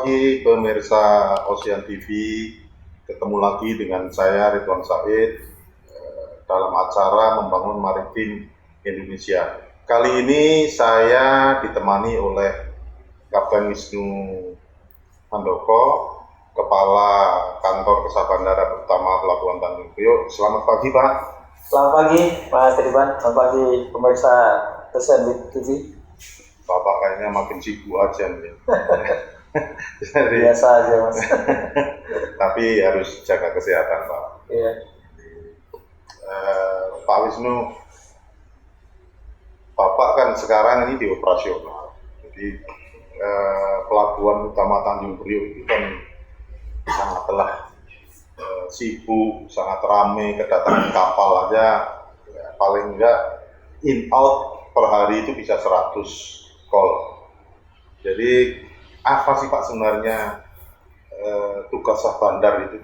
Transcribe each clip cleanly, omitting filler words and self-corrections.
pagi pemirsa Ocean TV, ketemu lagi dengan saya Ridwan Said dalam acara Membangun Maritim Indonesia. Kali ini saya ditemani oleh Kapten Wisnu Handoko, Kepala Kantor Kesabandara Utama Pelabuhan Tanjung Priok. Selamat pagi, Pak. Selamat pagi, Mas Ridwan. Selamat pagi, pemirsa Ocean TV. Bapak kayaknya makin sibuk aja nih. Biasa aja, Mas. Tapi harus jaga kesehatan, Pak. Iya. Pak Wisnu, Bapak kan sekarang ini di operasional. Jadi pelabuhan utama Tanjung Priok itu kan sangatlah sibuk, sangat ramai, kedatangan kapal aja ya, paling enggak in out per hari itu bisa 100 call. Jadi apa sih Pak sebenarnya tugas sah bandar itu?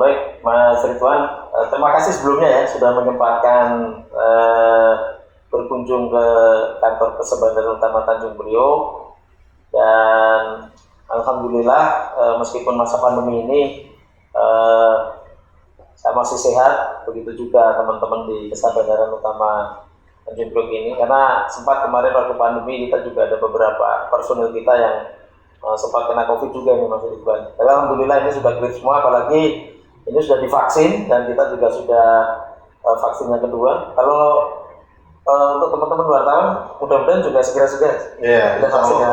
Baik, Mas Ridwan. Terima kasih sebelumnya ya sudah menyempatkan berkunjung ke kantor Kesabandara Utama Tanjung Priok. Dan alhamdulillah meskipun masa pandemi ini saya masih sehat. Begitu juga teman-teman di Kesabandara Utama Tanjung Priok ini, karena sempat kemarin waktu pandemi kita juga ada beberapa personil kita yang sempat kena COVID juga ini, Mas Ridwan. Tapi alhamdulillah ini sudah clear semua, apalagi ini sudah divaksin dan kita juga sudah vaksin yang kedua. Kalau untuk teman-teman wartawan, mudah-mudahan juga segera-segera kita vaksinnya.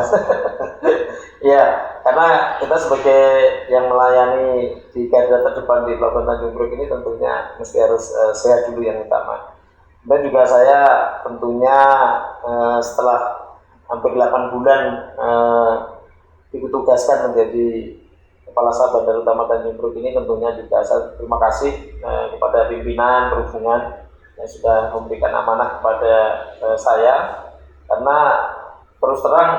Ya, karena kita sebagai yang melayani di garda terdepan di Pelabuhan Tanjung Priok ini tentunya mesti harus sehat dulu yang utama. Dan juga saya tentunya setelah hampir 8 bulan ditugaskan menjadi Kepala Sah Bandar Utama Tanjung Priok ini, tentunya juga saya terima kasih kepada pimpinan perhubungan yang sudah memberikan amanah kepada saya, karena terus terang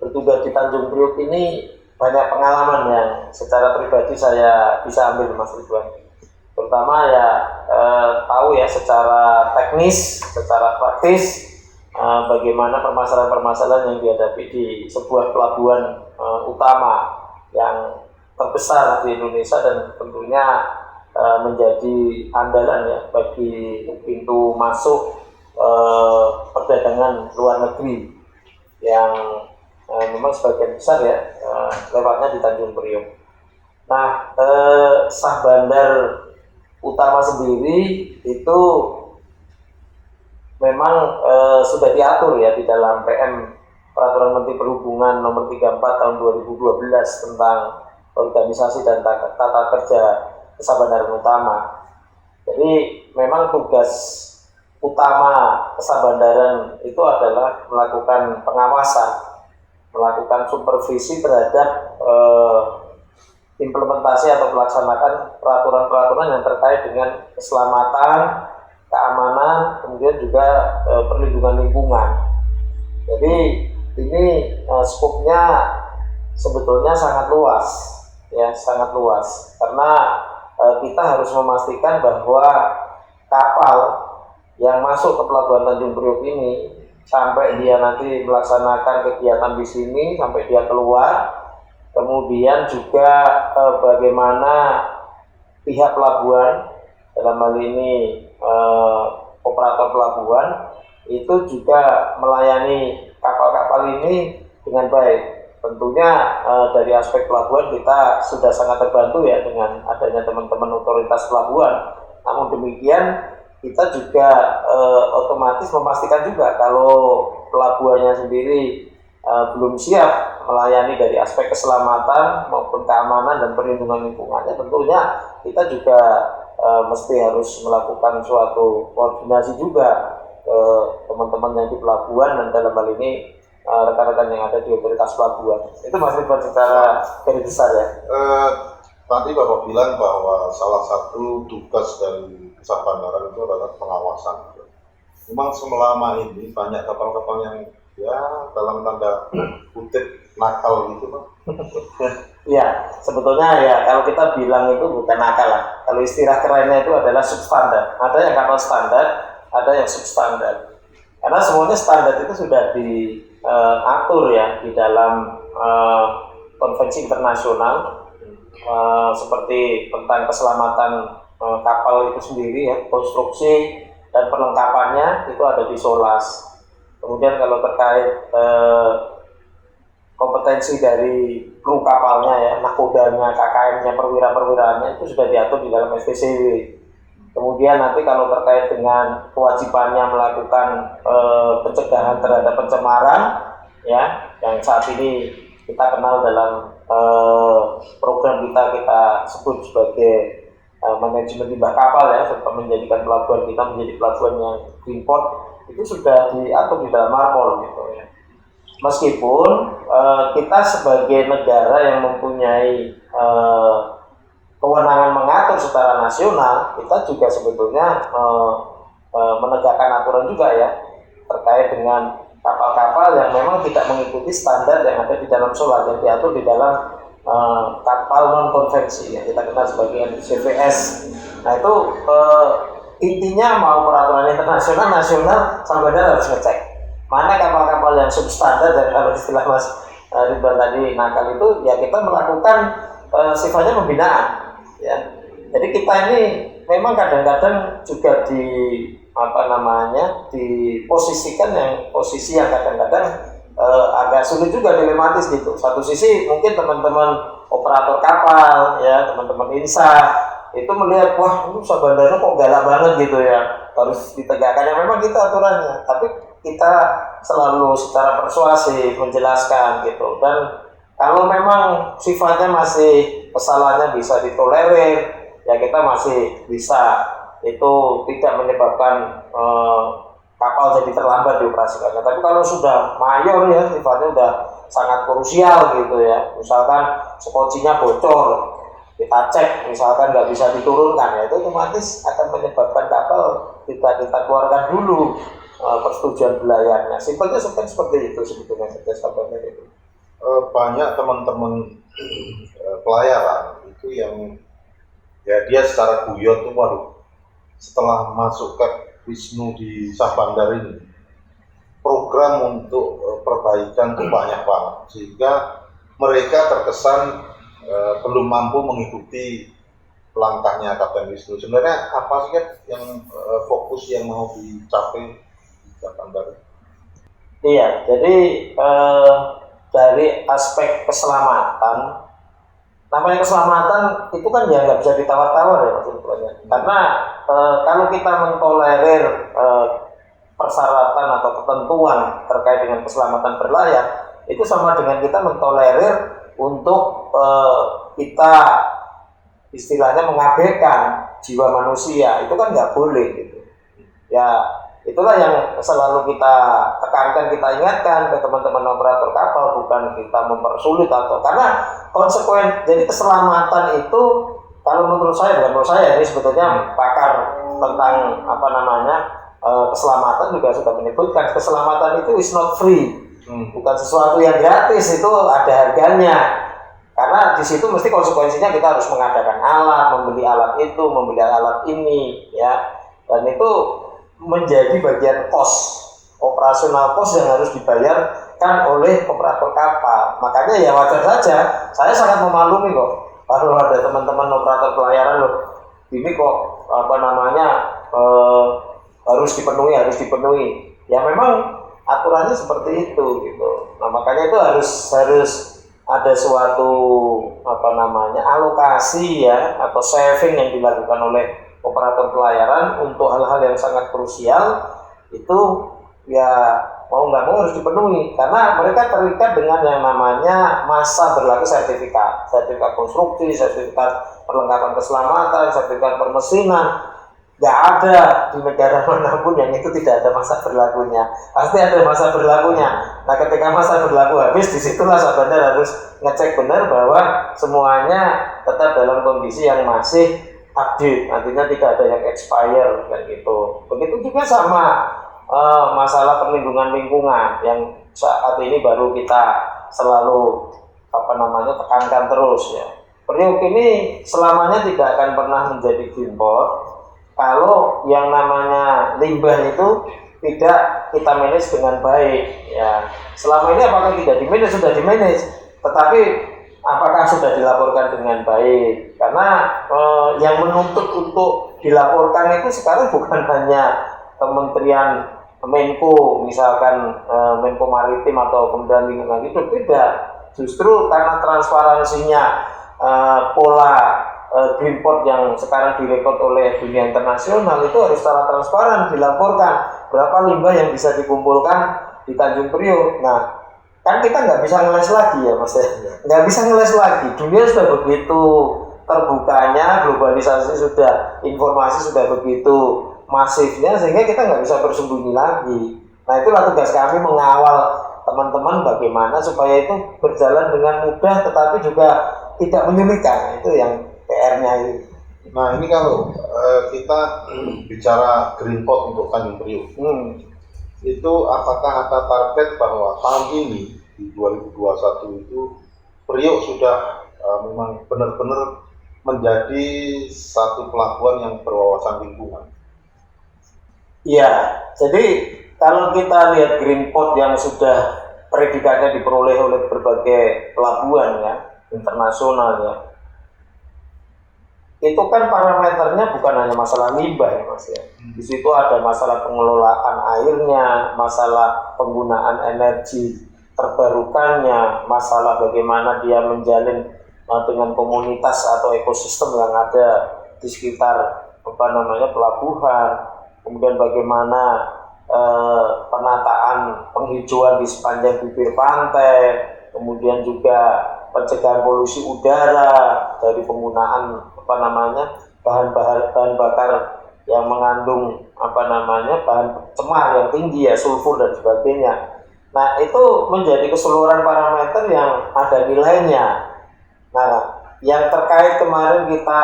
bertugas di Tanjung Priok ini banyak pengalaman yang secara pribadi saya bisa ambil, Mas Ridwan. Terutama ya tahu ya secara teknis, secara praktis bagaimana permasalahan-permasalahan yang dihadapi di sebuah pelabuhan utama yang terbesar di Indonesia dan tentunya menjadi andalan ya bagi pintu masuk perdagangan luar negeri yang memang sebagian besar ya lewatnya di Tanjung Priok. Nah, sah bandar utama sendiri itu memang sudah diatur ya di dalam PM Peraturan Menteri Perhubungan Nomor 34 Tahun 2012 tentang organisasi dan tata kerja Kesabandaran Utama. Jadi memang tugas utama Kesabandaran itu adalah melakukan pengawasan, melakukan supervisi terhadap implementasi atau melaksanakan peraturan-peraturan yang terkait dengan keselamatan, keamanan, kemudian juga perlindungan lingkungan. Jadi ini skopnya sebetulnya sangat luas, ya sangat luas, karena kita harus memastikan bahwa kapal yang masuk ke Pelabuhan Tanjung Priok ini sampai dia nanti melaksanakan kegiatan di sini, sampai dia keluar, kemudian juga bagaimana pihak pelabuhan, dalam hal ini operator pelabuhan, itu juga melayani kapal-kapal ini dengan baik. Tentunya dari aspek pelabuhan kita sudah sangat terbantu ya dengan adanya teman-teman otoritas pelabuhan. Namun demikian kita juga otomatis memastikan juga kalau pelabuhannya sendiri belum siap melayani dari aspek keselamatan maupun keamanan dan perlindungan lingkungannya, tentunya kita juga mesti harus melakukan suatu koordinasi juga ke teman-teman yang di pelabuhan dan dalam hal ini rekan-rekan yang ada di otoritas pelabuhan. Itu Mas Ridwan secara garis besar ya. Tadi Bapak bilang bahwa salah satu tugas dari Kesabandaran itu adalah pengawasan. Memang selama ini banyak kapal-kapal yang ya dalam tanda kutip nakal gitu Pak. Ya, sebetulnya ya kalau kita bilang itu bukan nakal lah. Kalau istilah kerennya itu adalah substandar. Ada yang kapal standar, ada yang substandar. Karena semuanya standar itu sudah diatur ya di dalam konvensi internasional seperti tentang keselamatan kapal itu sendiri ya, konstruksi dan perlengkapannya itu ada di SOLAS. Kemudian kalau terkait kompetensi dari kru kapalnya ya, nahkodanya, KKM-nya, perwira-perwiraannya itu sudah diatur di dalam FPCW. Kemudian nanti kalau terkait dengan kewajibannya melakukan pencegahan terhadap pencemaran ya, yang saat ini kita kenal dalam program kita sebut sebagai manajemen limbah kapal ya, serta menjadikan pelabuhan kita menjadi pelabuhan yang green port, itu sudah diatur di dalam MARPOL gitu ya. Meskipun kita sebagai negara yang mempunyai kewenangan mengatur secara nasional, kita juga sebetulnya menegakkan aturan juga ya terkait dengan kapal-kapal yang memang tidak mengikuti standar yang ada di dalam SOLAS yang diatur di dalam kapal non konvensi yang kita kenal sebagai CVS. Nah itu intinya mau peraturan internasional, nasional, sama bandar harus ngecek mana kapal-kapal yang substandar, dan kalau istilah Mas Ridwan tadi nakal itu ya kita melakukan sifatnya pembinaan ya. Jadi kita ini memang kadang-kadang juga diposisikan yang posisi yang kadang-kadang agak sulit juga, dilematis gitu. Satu sisi mungkin teman-teman operator kapal ya, teman-teman insa itu melihat wah itu bandara kok galak banget gitu ya, harus ditegakkan. Ya memang kita aturannya, tapi kita selalu secara persuasif menjelaskan gitu. Dan kalau memang sifatnya masih kesalahannya bisa ditolerir ya, kita masih bisa itu tidak menyebabkan kapal jadi terlambat dioperasikannya. Tapi kalau sudah mayor ya, sifatnya udah sangat krusial gitu ya, misalkan sekocinya bocor, kita cek misalkan nggak bisa diturunkan ya, itu otomatis akan menyebabkan kapal kita keluarkan dulu persetujuan belayarnya. Simpelnya seperti itu sebetulnya sampai itu. Banyak teman-teman pelayaran itu yang ya dia secara guyon tuh waduh, setelah masuk ke Wisnu di Syah Bandar ini program untuk perbaikan itu banyak banget, sehingga mereka terkesan belum mampu mengikuti langkahnya Kapten Wisnu. Sebenarnya apa sih yang fokus yang mau dicapai di Syah Bandar? Iya, jadi dari aspek keselamatan, namanya keselamatan itu kan ya nggak bisa ditawar-tawar ya maksudnya. Karena kalau kita mentolerir persyaratan atau ketentuan terkait dengan keselamatan berlayar, itu sama dengan kita mentolerir untuk kita istilahnya mengabaikan jiwa manusia. Itu kan nggak boleh gitu ya. Itulah yang selalu kita tekankan, kita ingatkan ke teman-teman operator kapal, bukan kita mempersulit atau karena jadi keselamatan itu kalau menurut saya, bukan menurut saya, ini sebetulnya pakar tentang keselamatan juga sudah menyebutkan keselamatan itu is not free, bukan sesuatu yang gratis, itu ada harganya. Karena di situ mesti konsekuensinya kita harus mengadakan alat, membeli alat itu, membeli alat ini, ya, dan itu menjadi bagian operasional kos yang harus dibayarkan oleh operator kapal. Makanya ya wajar saja, saya sangat memaklumi kok kalau ada teman-teman operator pelayaran loh, ini kok harus dipenuhi. Ya memang aturannya seperti itu gitu. Nah makanya itu harus ada suatu alokasi ya atau saving yang dilakukan oleh operator pelayaran untuk hal-hal yang sangat krusial, itu ya mau nggak mau harus dipenuhi karena mereka terikat dengan yang namanya masa berlaku sertifikat konstruksi, sertifikat perlengkapan keselamatan, sertifikat permesinan. Nggak ada di negara manapun yang itu tidak ada masa berlakunya, pasti ada masa berlakunya. Nah ketika masa berlaku habis, disitulah sebenarnya harus ngecek benar bahwa semuanya tetap dalam kondisi yang masih update, nantinya tidak ada yang expire kayak gitu. Begitu juga sama masalah perlindungan lingkungan yang saat ini baru kita selalu tekankan terus ya. Priok ini selamanya tidak akan pernah menjadi green port kalau yang namanya limbah itu tidak kita manage dengan baik. Ya, selama ini apakah tidak di-manage? Sudah di-manage, tetapi apakah sudah dilaporkan dengan baik? Karena yang menuntut untuk dilaporkan itu sekarang bukan hanya Kementerian Menko, misalkan Menko Maritim atau Kementerian Lingkungan Hidup, tidak. Justru karena transparansinya pola Greenport yang sekarang direkod oleh dunia internasional itu harus secara transparan dilaporkan berapa limbah yang bisa dikumpulkan di Tanjung Priok. Nah, kan kita nggak bisa ngeles lagi ya Mas ya, nggak bisa ngeles lagi. Dunia sudah begitu terbukanya, globalisasi sudah, informasi sudah begitu masifnya, sehingga kita nggak bisa bersembunyi lagi. Nah, itulah tugas kami mengawal teman-teman bagaimana supaya itu berjalan dengan mudah tetapi juga tidak menyulitkan. Itu yang PR-nya ini. Nah, ini kalau kita bicara Greenport untuk Tanjung Priok, itu apakah ada target bahwa tahun ini di 2021 itu Priok sudah memang benar-benar menjadi satu pelabuhan yang berwawasan lingkungan? Iya, jadi kalau kita lihat Greenport yang sudah predikatnya diperoleh oleh berbagai pelabuhan ya internasional ya, itu kan parameternya bukan hanya masalah limbah ya Mas ya. Di situ ada masalah pengelolaan airnya, masalah penggunaan energi terbarukannya, masalah bagaimana dia menjalin dengan komunitas atau ekosistem yang ada di sekitar pelabuhan, kemudian bagaimana penataan penghijauan di sepanjang bibir pantai, kemudian juga pencegahan polusi udara dari penggunaan bahan bakar yang mengandung bahan cemar yang tinggi ya, sulfur dan sebagainya. Nah, itu menjadi keseluruhan parameter yang ada nilainya. Nah, yang terkait kemarin kita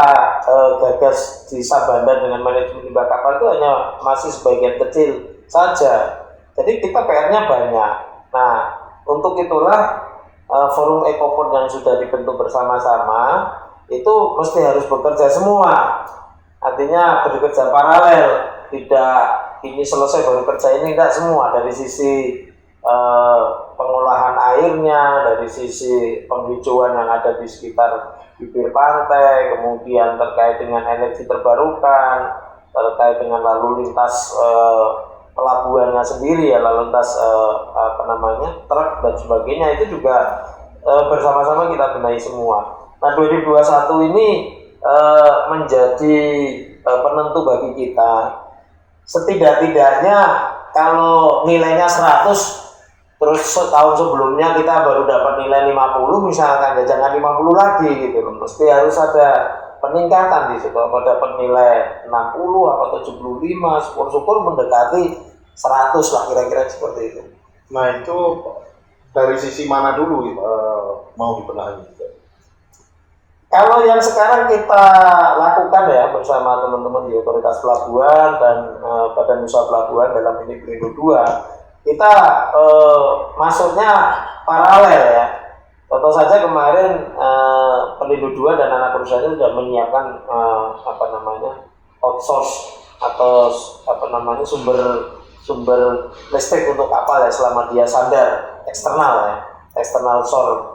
gagas di Sabanda dengan manajemen limbah kapal itu hanya masih sebagian kecil saja. Jadi kita PR-nya banyak. Nah, untuk itulah forum Ecoport yang sudah dibentuk bersama-sama itu mesti harus bekerja semua. Artinya bekerja paralel, tidak ini selesai baru kerja ini, tidak, semua dari sisi pengolahan airnya, dari sisi penghijauan yang ada di sekitar bibir pantai, kemudian terkait dengan energi terbarukan, terkait dengan lalu lintas pelabuhannya sendiri ya, lalu lintas truk dan sebagainya, itu juga bersama-sama kita benahi semua. Nah, 2021 ini menjadi penentu bagi kita. Setidak-tidaknya kalau nilainya 100, terus tahun sebelumnya kita baru dapat nilai 50 misalkan, ya jangan 50 lagi gitu loh. Mesti harus ada peningkatan di situ. Kalau dapat nilai 60 atau 75, syukur-syukur mendekati 100 lah, kira-kira seperti itu. Nah, itu dari sisi mana dulu mau dibenahi? Kalau yang sekarang kita lakukan ya bersama teman-teman di Otoritas Pelabuhan dan Badan Usaha Pelabuhan dalam ini Perindo 2, kita masuknya paralel ya. Contoh saja kemarin Perindo 2 dan anak perusahaannya sudah menyiapkan outsource atau sumber listrik untuk kapal ya selama dia sandar eksternal ya, external source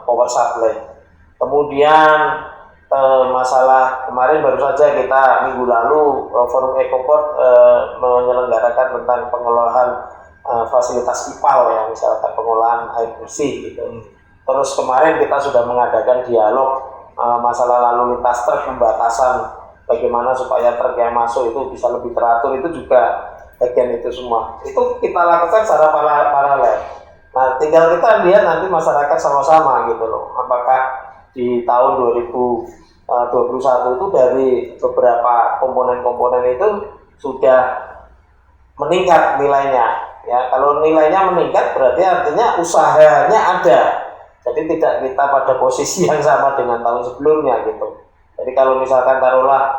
power supply. Kemudian masalah kemarin baru saja kita minggu lalu forum Ecoport menyelenggarakan tentang pengelolaan fasilitas IPAL ya, misalkan pengolahan air bersih gitu. Terus kemarin kita sudah mengadakan dialog masalah lalu lintas truk, pembatasan bagaimana supaya truk yang masuk itu bisa lebih teratur, itu juga bagian itu semua. Itu kita lakukan secara paralel. Nah, tinggal kita lihat nanti masyarakat sama-sama gitu loh. Apakah di tahun 2021 itu dari beberapa komponen-komponen itu sudah meningkat nilainya ya. Kalau nilainya meningkat berarti artinya usahanya ada, jadi tidak kita pada posisi yang sama dengan tahun sebelumnya gitu. Jadi kalau misalkan taruhlah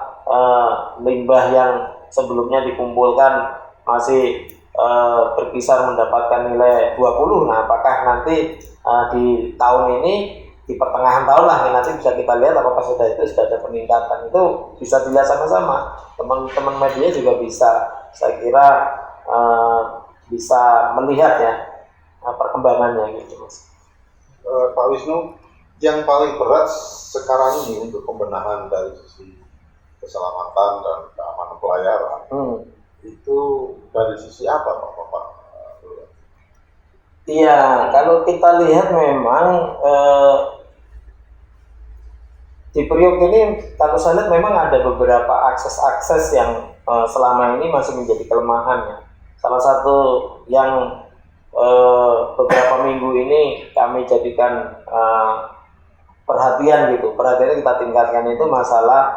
limbah yang sebelumnya dikumpulkan masih berkisar mendapatkan nilai 20, nah apakah nanti di tahun ini di pertengahan tahun lah nanti bisa kita lihat apakah sudah ada peningkatan. Itu bisa dilihat sama-sama, teman-teman media juga bisa. Saya kira bisa melihat ya perkembangannya gitu Mas. Pak Wisnu, yang paling berat sekarang ini untuk pembenahan dari sisi keselamatan dan keamanan pelayaran itu dari sisi apa Pak? Iya, kalau kita lihat memang di Priok ini kalau saya lihat memang ada beberapa akses-akses yang selama ini masih menjadi kelemahan ya. Salah satu yang beberapa minggu ini kami jadikan perhatian perhatiannya kita tingkatkan itu masalah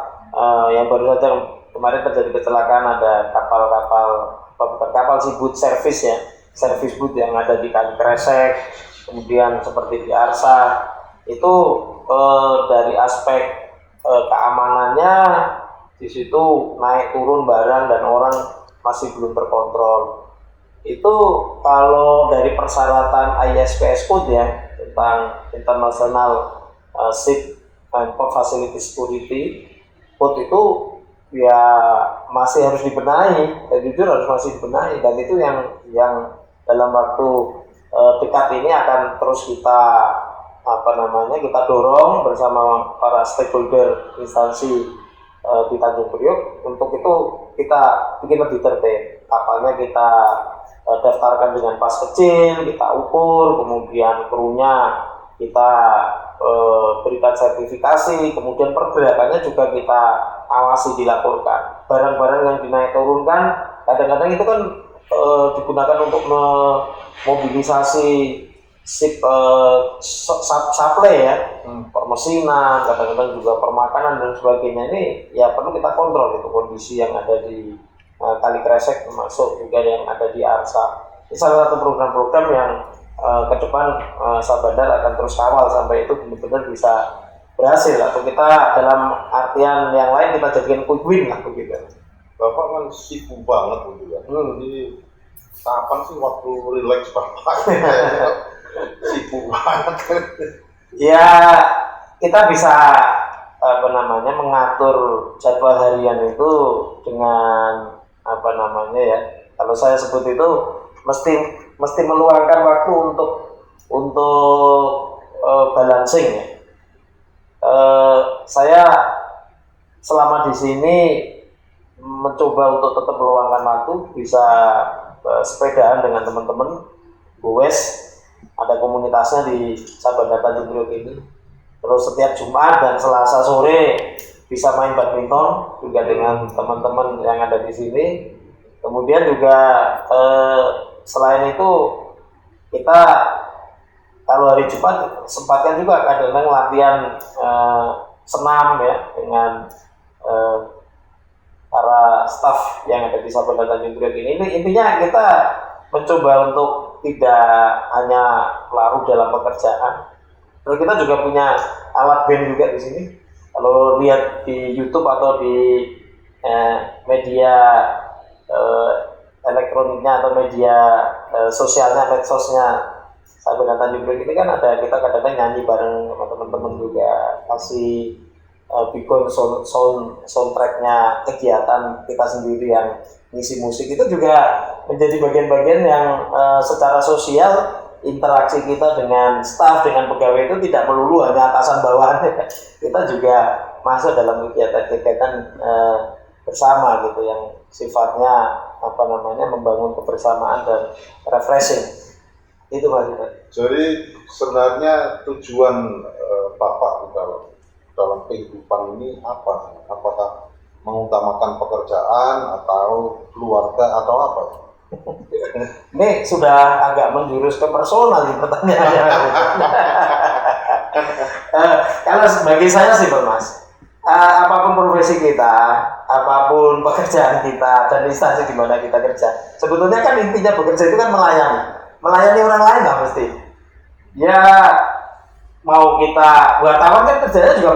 yang baru saja kemarin terjadi kecelakaan, ada kapal seaboot service ya, service boat yang ada di Kali Kresek, kemudian seperti di Arsa itu dari aspek keamanannya di situ naik turun barang dan orang masih belum terkontrol. Itu kalau dari persyaratan ISPS Code ya tentang International Ship and Port Facility Security Code itu ya masih harus dibenahi, jujur harus masih dibenahi, dan itu yang dalam waktu dekat ini akan terus kita kita dorong bersama para stakeholder instansi di Tanjung Priok. Untuk itu kita bikin lebih tertib, kapalnya kita daftarkan dengan pas kecil, kita ukur, kemudian krunya kita berikan sertifikasi, kemudian pergerakannya juga kita awasi, dilaporkan. Barang-barang yang dinaik turunkan kadang-kadang itu kan digunakan untuk memobilisasi sip supply ya, permesinan, kadang-kadang juga permakanan dan sebagainya. Ini ya perlu kita kontrol itu kondisi yang ada di Kali Kresek, termasuk juga yang ada di Arsa. Ini salah satu program-program yang ke depan Sabandar akan terus kawal sampai itu benar-benar bisa berhasil, atau kita dalam artian yang lain kita jadikan quick win lah begitu. Bapak kan sibuk banget gitu ya. Jadi kapan sih waktu relax Bapak? Sibuk banget. Ya kita bisa mengatur jadwal harian itu dengan ya, kalau saya sebut itu mesti meluangkan waktu untuk balancing ya. Saya selama di sini mencoba untuk tetap meluangkan waktu, bisa sepedaan dengan teman-teman Gowes, ada komunitasnya di Sabandar Tanjung Priok ini. Terus setiap Jumat dan Selasa sore bisa main badminton juga dengan teman-teman yang ada di sini. Kemudian juga selain itu kita kalau hari Jumat sempatkan juga kadang-kadang latihan senam ya dengan para staf yang ada di Sabandar Tanjung Priok ini. Intinya kita mencoba untuk tidak hanya larut dalam pekerjaan. Terus kita juga punya alat band juga di sini. Kalau lihat di YouTube atau di media elektroniknya atau media sosialnya, medsosnya Sabandar Tanjung Priok ini kan ada, kita kadang-kadang nyanyi bareng sama teman-teman juga, kasih bikin soundtracknya kegiatan kita sendiri yang ngisi musik. Itu juga menjadi bagian-bagian yang secara sosial interaksi kita dengan staf, dengan pegawai itu tidak melulu hanya atasan bawahan. Kita juga masuk dalam kegiatan-kegiatan bersama gitu yang sifatnya membangun kebersamaan dan refreshing. Itu Mas. Jadi sebenarnya tujuan Bapak dalam kehidupan ini apa? Apakah mengutamakan pekerjaan atau keluarga atau apa? Ini sudah agak menjurus ke personal di pertanyaannya. Kalau bagi saya sih Mas, apapun profesi kita, apapun pekerjaan kita dan instansi di mana kita kerja, sebetulnya kan intinya bekerja itu kan melayani orang lain lah mesti. Ya mau kita wartawan kan kerjanya juga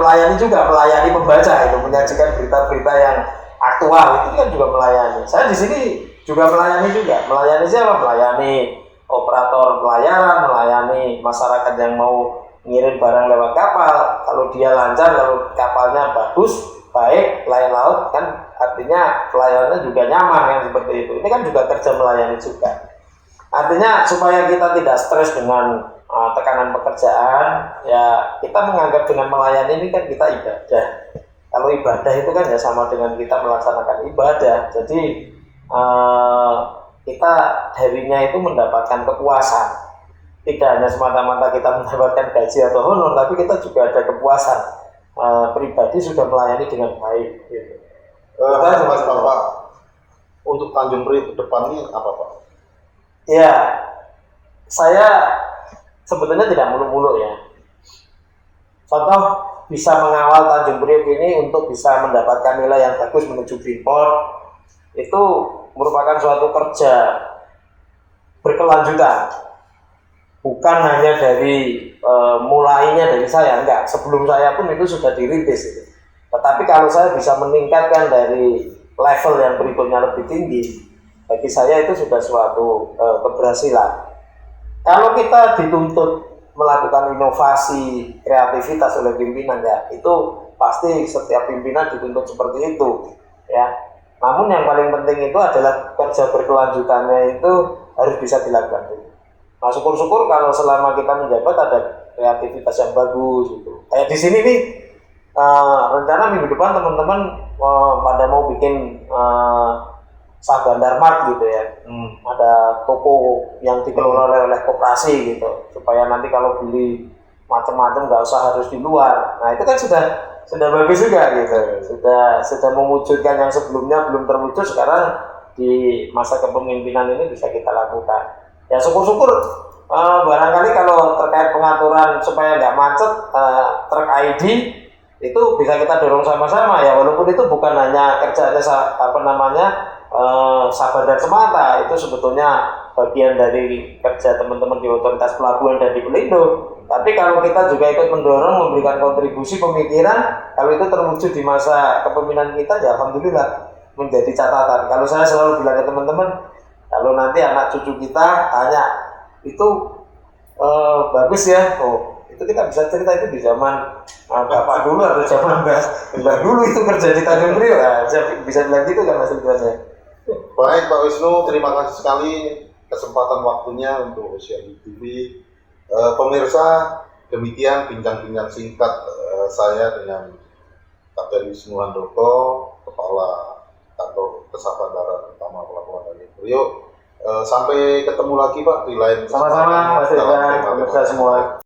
melayani pembaca itu, menyajikan berita-berita yang aktual, itu kan juga melayani. Saya di sini juga melayani siapa? Melayani operator pelayaran, melayani masyarakat yang mau ngirim barang lewat kapal. Kalau dia lancar, kalau kapalnya bagus, baik, layak laut, kan artinya pelayanannya juga nyaman yang seperti itu. Ini kan juga kerja melayani juga. Artinya supaya kita tidak stres dengan tekanan pekerjaan, ya kita menganggap dengan melayani ini kan kita ibadah. Kalau ibadah itu kan ya sama dengan kita melaksanakan ibadah. Jadi kita darinya itu mendapatkan kepuasan. Tidak hanya semata-mata kita mendapatkan gaji atau honor, tapi kita juga ada kepuasan pribadi sudah melayani dengan baik. Gitu. Mas Bapak, untuk Tanjung Priok ke depan ini apa Pak? Ya, saya sebetulnya tidak muluk-muluk ya. Contoh, bisa mengawal Tanjung Priok ini untuk bisa mendapatkan nilai yang bagus menuju Freeport, itu merupakan suatu kerja berkelanjutan. Bukan hanya dari mulainya dari saya, enggak. Sebelum saya pun itu sudah dirintis. Gitu. Tetapi kalau saya bisa meningkatkan dari level yang berikutnya lebih tinggi, bagi saya itu sudah suatu keberhasilan. Kalau kita dituntut melakukan inovasi, kreativitas oleh pimpinan, ya itu pasti setiap pimpinan dituntut seperti itu, ya. Namun yang paling penting itu adalah kerja berkelanjutannya itu harus bisa dilakukan. Nah, syukur-syukur kalau selama kita menjabat ada kreativitas yang bagus gitu. Kayak di sini nih rencana minggu depan teman-teman pada mau bikin Sabandar Mart gitu ya. Ada toko yang dikelola oleh koperasi gitu, supaya nanti kalau beli macam-macam nggak usah harus di luar. Nah itu kan sudah bagus juga gitu. Sudah mewujudkan yang sebelumnya belum terwujud, sekarang di masa kepemimpinan ini bisa kita lakukan. Ya syukur-syukur barangkali kalau terkait pengaturan supaya nggak macet, truk ID itu bisa kita dorong sama-sama ya, walaupun itu bukan hanya kerjanya Sabandar semata, itu sebetulnya bagian dari kerja teman-teman di otoritas pelabuhan dan di Pelindo. Tapi kalau kita juga ikut mendorong, memberikan kontribusi pemikiran, kalau itu terwujud di masa kepemimpinan kita, ya alhamdulillah menjadi catatan. Kalau saya selalu bilang ke teman-teman, kalau nanti anak cucu kita tanya, itu bagus ya, itu kita bisa cerita itu di zaman bapak dulu atau zaman mbak dulu itu kerja di Tanjung Priok, bisa bilang gitu kan Mas Ridwan. Baik Pak Wisnu, terima kasih sekali kesempatan waktunya untuk Sharing TV. Pemirsa, demikian bincang-bincang singkat saya dengan Kapten Wisnu Handoko, Kepala Kantor Kesabandaran Utama Pelabuhan Tanjung Priok. Sampai ketemu lagi Pak di lain Sama-sama Mas Ridwan, pemirsa semua.